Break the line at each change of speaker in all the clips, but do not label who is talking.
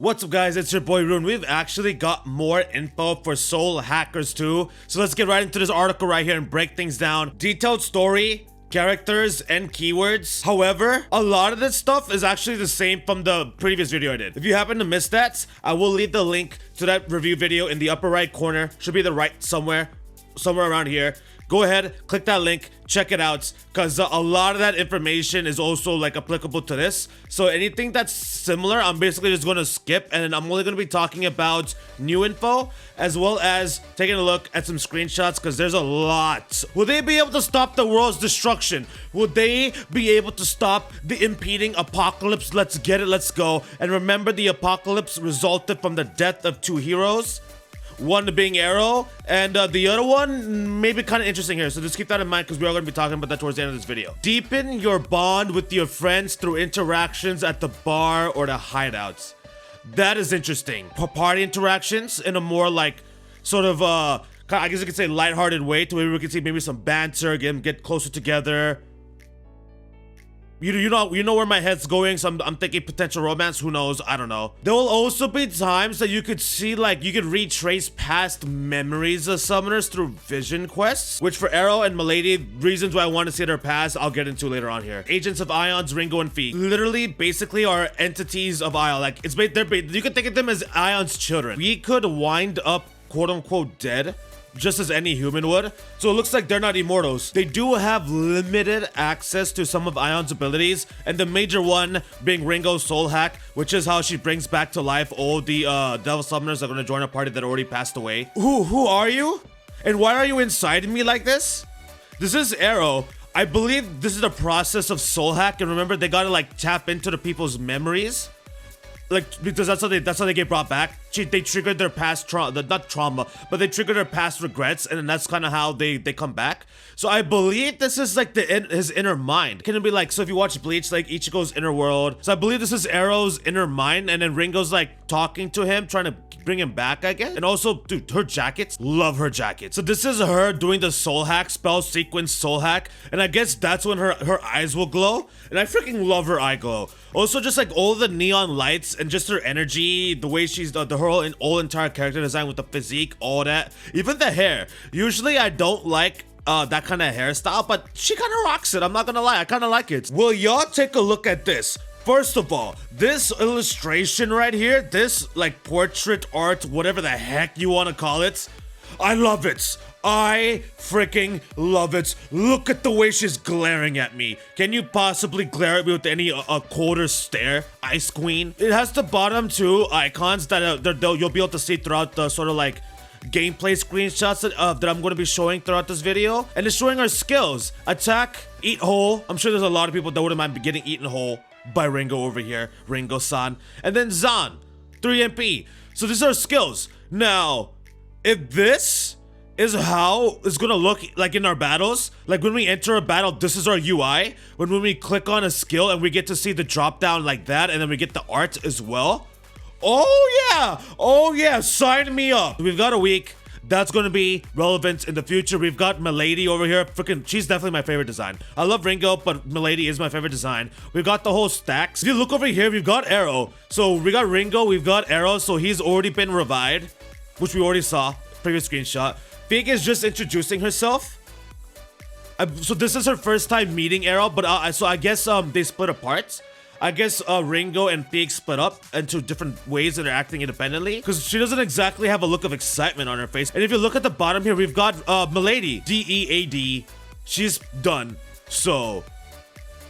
What's up guys, it's your boy Rune. We've actually got more info for Soul Hackers 2. So let's get right into this article right here and break things down. Detailed story, characters, and keywords. However, a lot of this stuff is actually the same from the previous video I did. If you happen to miss that, I will leave the link to that review video in the upper right corner. Should be the right somewhere around here. Go ahead, click that link, check it out, because a lot of that information is also like applicable to this. So anything that's similar, I'm basically just going to skip, and I'm only going to be talking about new info, as well as taking a look at some screenshots, because there's a lot. Will they be able to stop the world's destruction? Will they be able to stop the impending apocalypse? Let's get it, let's go. And remember, the apocalypse resulted from the death of two heroes. One being Arrow, and the other one may be kind of interesting here, so just keep that in mind because we are going to be talking about that towards the end of this video. Deepen your bond with your friends through interactions at the bar or the hideouts. That is interesting. Party interactions in a more like sort of I guess you could say lighthearted way, to where we can see maybe some banter, get closer together. You know where my head's going, so I'm thinking potential romance. Who knows? I don't know. There will also be times that you could see, like, you could retrace past memories of summoners through vision quests, which for Arrow and Milady, reasons why I want to see their past, I'll get into later on here. Agents of Aion's Ringo and Figue literally basically are entities of Aion. Like, you could think of them as Aion's children. We could wind up quote unquote dead, just as any human would. So it looks like they're not immortals. They do have limited access to some of Aion's abilities, and the major one being Ringo's soul hack, which is how she brings back to life all the devil summoners that are going to join a party that already passed away. Who are you? And why are you inside me like this? This is Arrow. I believe this is the process of soul hack, and remember, they gotta like tap into the people's memories. Like, because that's how they get brought back. They triggered their past trauma, not trauma, but they triggered their past regrets, and then that's kind of how they come back. So I believe this is like his inner mind. Can it be like, so if you watch Bleach, like Ichigo's inner world. So I believe this is Arrow's inner mind, and then Ringo's like talking to him, trying to bring him back, I guess. And also, dude, her jackets, love her jacket. So this is her doing the soul hack, spell sequence soul hack, and I guess that's when her eyes will glow, and I freaking love her eye glow. Also, just like all the neon lights and just her energy, the way she's the whole entire character design with the physique, all that, even the hair. Usually I don't like that kind of hairstyle, but she kind of rocks it. I'm not gonna lie, I kind of like it. Will y'all take a look at this? First of all, this illustration right here, this like portrait art, whatever the heck you want to call it, I love it. I freaking love it. Look at the way she's glaring at me. Can you possibly glare at me with any colder stare, Ice Queen? It has the bottom two icons that you'll be able to see throughout the sort of like gameplay screenshots that I'm going to be showing throughout this video. And it's showing our skills. Attack, eat whole. I'm sure there's a lot of people that wouldn't mind getting eaten whole by Ringo over here. Ringo-san. And then Zan, 3 MP. So these are skills. Now, if this is how it's gonna look like in our battles, like when we enter a battle, this is our UI. When we click on a skill and we get to see the drop down like that, and then we get the art as well. Oh yeah, sign me up. We've got a week. That's going to be relevant in the future. We've got Milady over here. Freaking, she's definitely my favorite design. I love Ringo, but Milady is my favorite design. We've got the whole stacks. If you look over here, we've got Arrow. So we got Ringo, we've got Arrow. So he's already been revived, which we already saw. Previous screenshot. Figue is just introducing herself. So this is her first time meeting Arrow, but so I guess they split apart. I guess Ringo and Figue split up into different ways that are acting independently, because she doesn't exactly have a look of excitement on her face. And if you look at the bottom here, we've got Milady, DEAD. She's done. So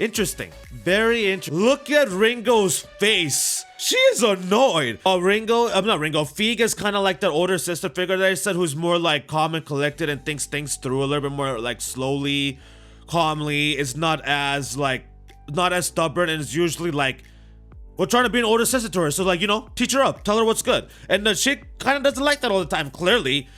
interesting, very interesting. Look at Ringo's face. She is annoyed. Figue is kind of like that older sister figure that I said, who's more like calm and collected and thinks things through a little bit more like slowly, calmly. Is not as stubborn, and is usually like, we're trying to be an older sister to her, so like, you know, teach her up, tell her what's good. And she kind of doesn't like that all the time. Clearly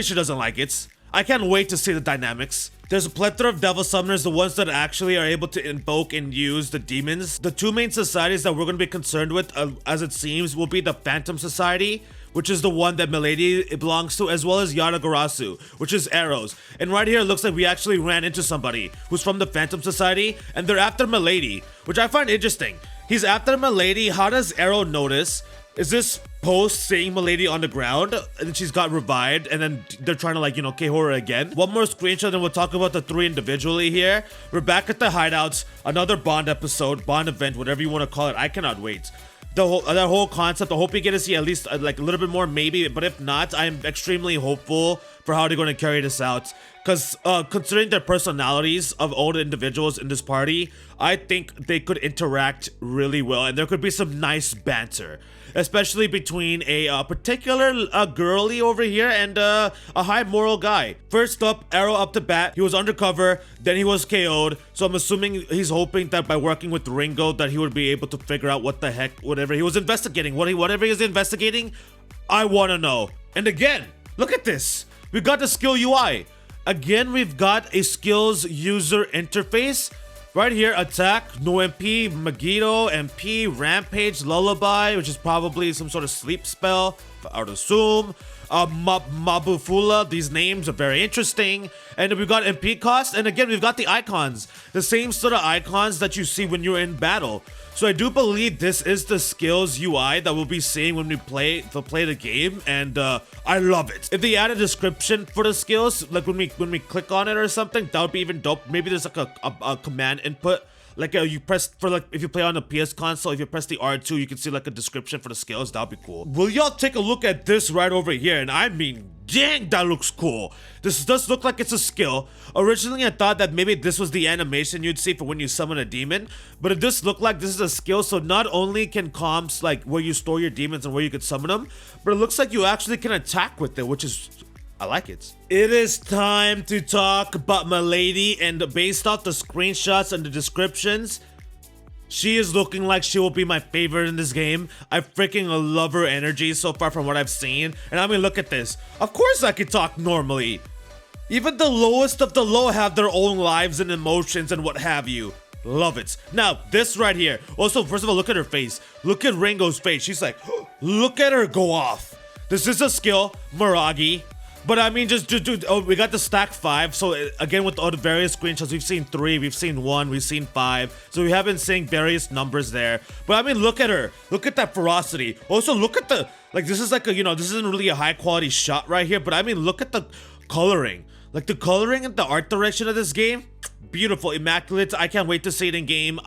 she doesn't like it. I can't wait to see the dynamics. There's a plethora of devil summoners, the ones that actually are able to invoke and use the demons. The two main societies that we're going to be concerned with, as it seems, will be the Phantom Society, which is the one that Milady belongs to, as well as Yatagarasu, which is Arrows. And right here, it looks like we actually ran into somebody who's from the Phantom Society, and they're after Milady, which I find interesting. He's after Milady. How does Arrow notice? Is this post seeing Milady on the ground and she's got revived and then they're trying to like, you know, KO her again? One more screenshot and we'll talk about the 3 individually here. We're back at the hideouts, another Bond episode, Bond event, whatever you want to call it. I cannot wait. That whole concept, I hope you get to see at least like a little bit more maybe, but if not, I'm extremely hopeful for how they're going to carry this out. Because considering their personalities of all the individuals in this party, I think they could interact really well and there could be some nice banter. Especially between a particular girly over here and a high moral guy. First up, Arrow up to bat. He was undercover, then he was KO'd. So I'm assuming he's hoping that by working with Ringo that he would be able to figure out what the heck, whatever he was investigating. Whatever he was investigating, I want to know. And again, look at this. We got the skill UI. Again, we've got a skills user interface. Right here, attack, no MP, Megiddo, MP, Rampage, Lullaby, which is probably some sort of sleep spell, I would assume. Mabufula, these names are very interesting. And we've got MP cost, and again, we've got the icons. The same sort of icons that you see when you're in battle. So I do believe this is the skills UI that we'll be seeing when we play the game, and I love it. If they add a description for the skills, like when we click on it or something, that would be even dope. Maybe there's like a command input. Like you press for like if you play on the PS console, if you press the R2, you can see like a description for the skills. That'd be cool. Will y'all take a look at this right over here? And I mean, dang, that looks cool. This does look like it's a skill. Originally, I thought that maybe this was the animation you'd see for when you summon a demon, but it does look like this is a skill. So not only can comps like where you store your demons and where you could summon them, but it looks like you actually can attack with it, which is, I like it. It is time to talk about Milady, and based off the screenshots and the descriptions, she is looking like she will be my favorite in this game. I freaking love her energy so far from what I've seen. And I mean, look at this. Of course I can talk normally. Even the lowest of the low have their own lives and emotions and what have you. Love it. Now, this right here. Also, first of all, look at her face. Look at Ringo's face. She's like, look at her go off. This is a skill, Miragi. But I mean, just oh, we got the stack 5. So again, with all the various screenshots, we've seen 3, we've seen 1, we've seen 5. So we have been seeing various numbers there. But I mean, look at her. Look at that ferocity. Also, look at the, like, this is like a, you know, this isn't really a high quality shot right here. But I mean, look at the coloring. Like the coloring and the art direction of this game. Beautiful, immaculate. I can't wait to see it in game.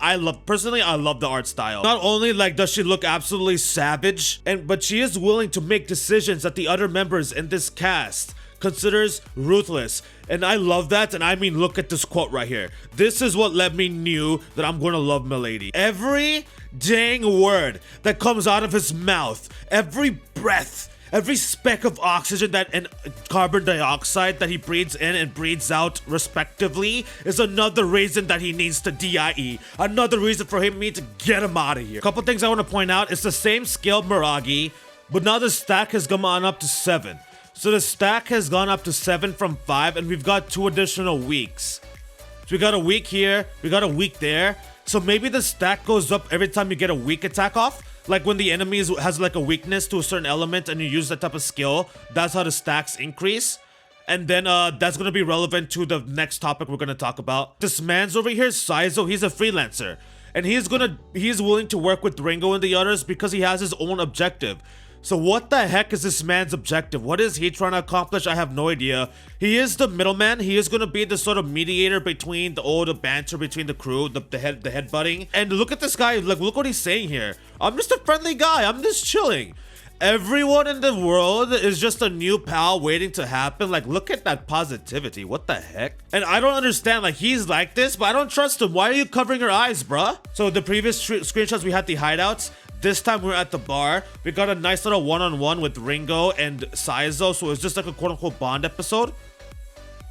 Personally, I love the art style. Not only like does she look absolutely savage, but she is willing to make decisions that the other members in this cast considers ruthless. And I love that. And I mean, look at this quote right here. This is what let me knew that I'm gonna love Milady. Every dang word that comes out of his mouth, every breath, every speck of oxygen and carbon dioxide that he breathes in and breathes out respectively is another reason that he needs to DIE. Another reason for me to get him out of here. Couple things I want to point out. It's the same skill Miragi, but now the stack has gone up to 7. So the stack has gone up to 7 from 5, and we've got 2 additional weeks. So we got a week here, we got a week there. So maybe the stack goes up every time you get a weak attack off. Like when the enemy has like a weakness to a certain element and you use that type of skill, that's how the stacks increase. And then that's going to be relevant to the next topic we're going to talk about. This man's over here, Saizo, he's a freelancer. And he's willing to work with Ringo and the others because he has his own objective. So what the heck is this man's objective? What is he trying to accomplish? I have no idea. He is the middleman. He is going to be the sort of mediator between the banter between the crew, the headbutting. And look at this guy. Like, look what he's saying here. I'm just a friendly guy. I'm just chilling. Everyone in the world is just a new pal waiting to happen. Like, look at that positivity. What the heck? And I don't understand. Like, he's like this, but I don't trust him. Why are you covering your eyes, bruh? So the previous screenshots, we had the hideouts. This time we're at the bar. We got a nice little one-on-one with Ringo and Saizo. So it's just like a quote-unquote Bond episode.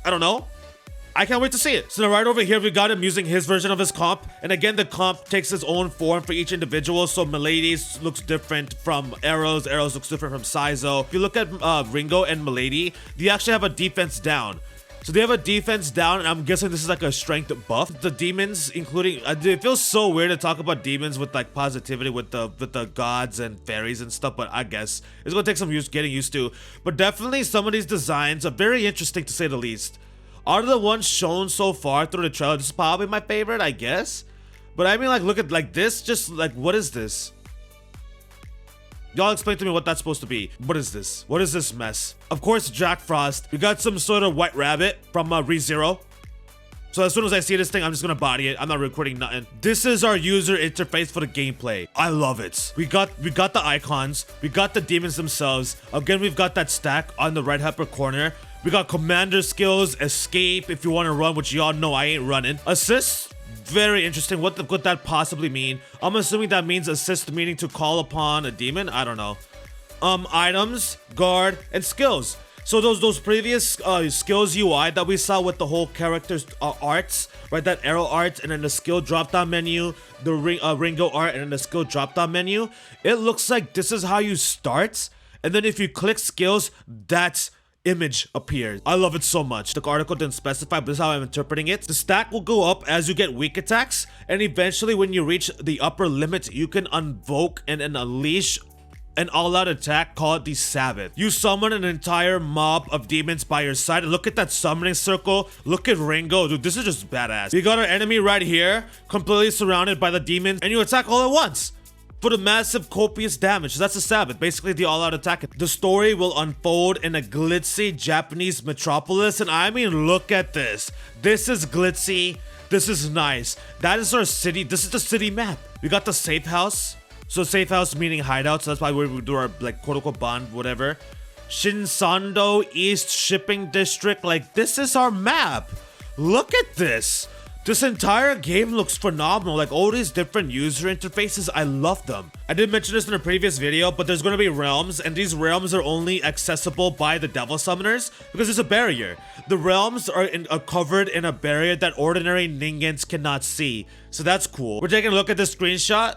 I don't know. I can't wait to see it. So now right over here, we got him using his version of his comp. And again, the comp takes its own form for each individual. So Milady's looks different from Arrow's. Arrow's looks different from Saizo. If you look at Ringo and Milady, they actually have a defense down. So they have a defense down, and I'm guessing this is like a strength buff. The demons, including, it feels so weird to talk about demons with like positivity with the gods and fairies and stuff, but I guess it's gonna take some getting used to. But definitely some of these designs are very interesting to say the least. Out of the ones shown so far through the trailer, this is probably my favorite, I guess. But I mean, like, look at like this, just like, what is this? Y'all explain to me what that's supposed to be. What is this? What is this mess? Of course, Jack Frost. We got some sort of white rabbit from ReZero. So as soon as I see this thing, I'm just gonna body it. I'm not recording nothing. This is our user interface for the gameplay. I love it. We got the icons. We got the demons themselves. Again, we've got that stack on the right upper corner. We got commander skills, escape if you want to run, which y'all know I ain't running. Assist, very interesting. What could that possibly mean? I'm assuming that means assist, meaning to call upon a demon. I don't know. Items, guard, and skills. So those previous skills UI that we saw with the whole character's arts, right? That arrow art and then the skill drop-down menu, the Ringo art and then the skill drop-down menu. It looks like this is how you start. And then if you click skills, that image appears. I love it so much. The article didn't specify, but this is how I'm interpreting it. The stack will go up as you get weak attacks. And eventually when you reach the upper limit, you can invoke and unleash an all-out attack called the Sabbath. You summon an entire mob of demons by your side. Look at that summoning circle. Look at Ringo. Dude, this is just badass. We got our enemy right here, completely surrounded by the demons, and you attack all at once for the massive copious damage. That's the Sabbath, basically the all-out attack. The story will unfold in a glitzy Japanese metropolis, and I mean, look at this. This is glitzy. This is nice. That is our city. This is the city map. We got the safe house. So safe house meaning hideout, so that's why we do our like quote-unquote bond, whatever. Shinsando East Shipping District, like this is our map. Look at this. This entire game looks phenomenal, like all these different user interfaces, I love them. I did mention this in a previous video, but there's gonna be realms, and these realms are only accessible by the devil summoners because there's a barrier. The realms are covered in a barrier that ordinary Ningans cannot see, so that's cool. We're taking a look at this screenshot.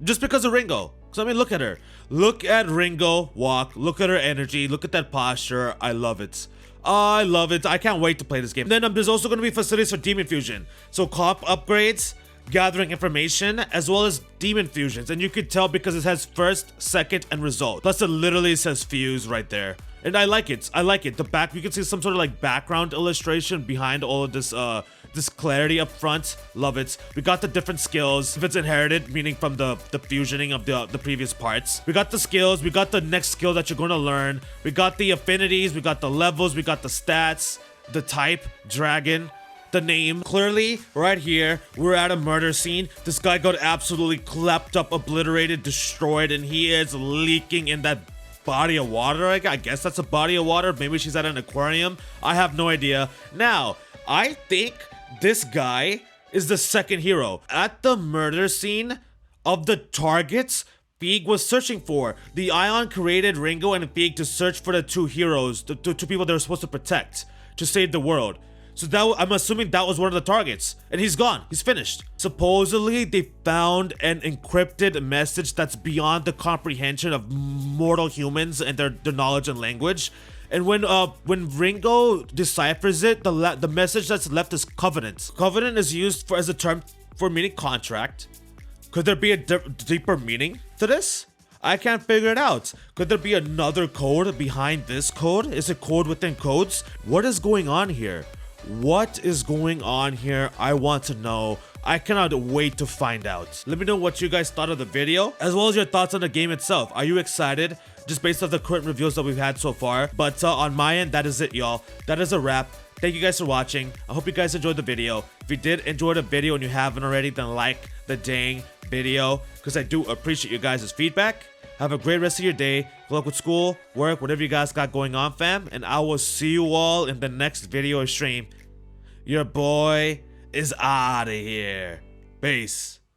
Just because of Ringo. So I mean, look at her. Look at Ringo walk. Look at her energy. Look at that posture. I love it. I love it. I can't wait to play this game. Then there's also going to be facilities for demon fusion. So comp upgrades, gathering information, as well as demon fusions. And you could tell because it has first, second, and result. Plus it literally says fuse right there. And I like it. I like it. The back, you can see some sort of like background illustration behind all of this this clarity up front. Love it. We got the different skills. If it's inherited, meaning from the fusioning of the previous parts. We got the skills. We got the next skill that you're going to learn. We got the affinities. We got the levels. We got the stats. The type, dragon. The name. Clearly, right here, we're at a murder scene. This guy got absolutely clapped up, obliterated, destroyed, and he is leaking in that body of water. I guess that's a body of water. Maybe she's at an aquarium. I have no idea. Now, I think this guy is the second hero. At the murder scene of the targets Figue was searching for, the Aion created Ringo and Figue to search for the two heroes, the two people they were supposed to protect, to save the world. So I'm assuming that was one of the targets. And he's gone. He's finished. Supposedly, they found an encrypted message that's beyond the comprehension of mortal humans and their knowledge and language. And when Ringo deciphers it, the message that's left is covenant. Covenant is used as a term for meaning contract. Could there be a deeper meaning to this? I can't figure it out. Could there be another code behind this code? Is it code within codes? What is going on here? What is going on here? I want to know. I cannot wait to find out. Let me know what you guys thought of the video, as well as your thoughts on the game itself. Are you excited? Just based off the current reviews that we've had so far. But on my end, that is it, y'all. That is a wrap. Thank you guys for watching. I hope you guys enjoyed the video. If you did enjoy the video and you haven't already, then like the dang video, because I do appreciate you guys' feedback. Have a great rest of your day. Good luck with school, work, whatever you guys got going on, fam. And I will see you all in the next video or stream. Your boy is out of here. Peace.